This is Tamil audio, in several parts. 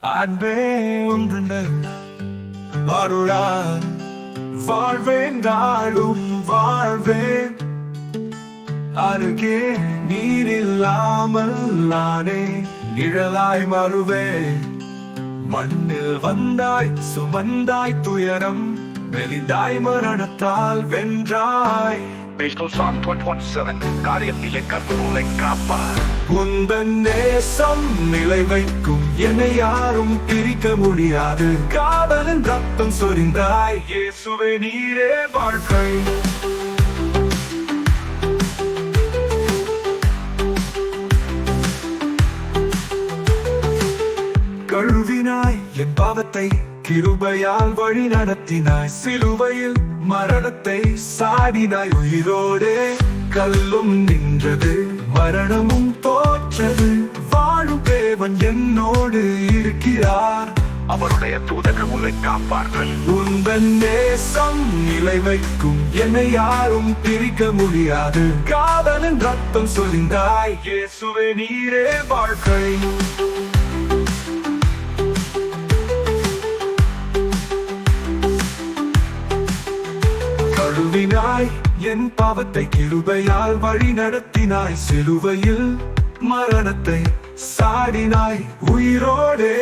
அன்பே ஒன்று அருளான் வாழ்வேன் நாளும் வாழ்வேன். அருகே நீர் இல்லாமல் நானே நிழலாய் மாறுவேன். மண்ணில் வந்தாய் சுமந்தாய் துயரம் மெலிந்தாய் மரணத்தால் வென்றாய். Psalm 21:7 காரியத்திலே கர்த்தர் காப்பார். உந்தன் நேசம் நிலை வைக்கும் என்னை யாரும் பிரிக்க முடியாது. காதலின் ரத்தம் சொரிந்தாய் இயேசுவே நீரே வாழ்க்கை. கழுவினாய் என் பாவத்தை கிருபையால் வழி நடத்தினாய். சிலுவையில் மரணத்தை சாடினாய். உயிரோடே கல்லும் நின்றது மரணமும் தோற்றது. வாழும் தேவன் என்னோடு இருக்கிறார். அவருடைய தூதர்கள் உன்னை காப்பார்கள். உந்தன் நேசம் நிலை வைக்கும் என்னை யாரும் பிரிக்க முடியாது. காதலின் ரத்தம் சொரிந்தாய் இயேசுவே நீரே வாழ்க்கை. கழுவினாய் என் பாவத்தை கிருபையால் வழி நடத்தினாய். சிலுவையில் மரணத்தை சாடினாய். உயிரோடே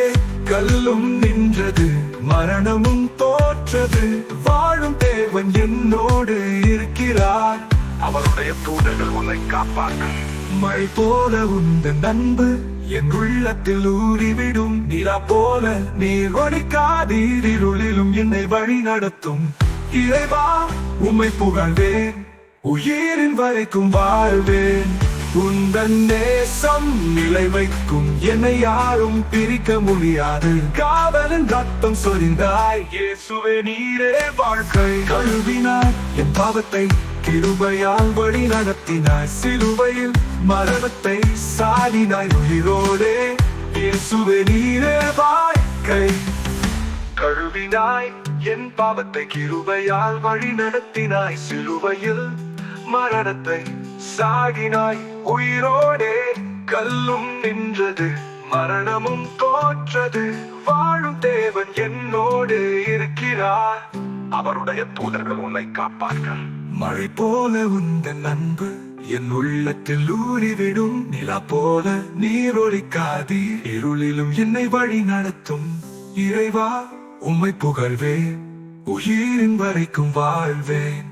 கல்லும் நின்றது மரணமும் தோற்றது. வாழும் தேவன் என்னோடு இருக்கிறார். அவருடைய தூதர்கள் உன்னை காப்பார்கள். மழை போல உந்தன் அன்பு என் உள்ளத்தில் ஊறிவிடும். நிலா போல நீர் ஒழிக்காதீர். இருளிலும் என்னை வழி நடத்தும் இறைவா உம்மை புகழ்வேன். உயிரின் வரைக்கும் வாழ்வேன். உந்தன் நேசம் நிலை வைக்கும் என்னை யாரும் பிரிக்க முடியாது. காதலின் ரத்தம் சொரிந்தாய் இயேசுவே நீரே வாழ்க்கை. கழுவினாய் என் பாவத்தை கிருபையால் வழி நடத்தினாய். சிலுவையில் மரணத்தை சாடினாய். உயிரோடே இயேசுவே நீரே வாழ்க்கை. கழுவினாய் என் பாவத்தை கிருபையால் வழி நடத்தினாய். சிலுவையில் மரணத்தை சாடினாய். உயிரோடே கல்லும் நின்றது மரணமும் தோற்றது. வாழும் தேவன் என்னோடு இருக்கிறார். அவருடைய தூதர்கள் உன்னை காப்பார்கள். மழை போல உந்தன் அன்பு என் உள்ளத்தில் ஊறிவிடும். நிலா போல நீர் ஒழிக்காதீர். இருளிலும் என்னை வழி நடத்தும் இறைவா உம்மை புகழ்வேன். உயிரின் வரைக்கும் வாழ்வேன்.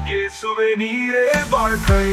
இயேசுவே நீரே வாழ்க்கை.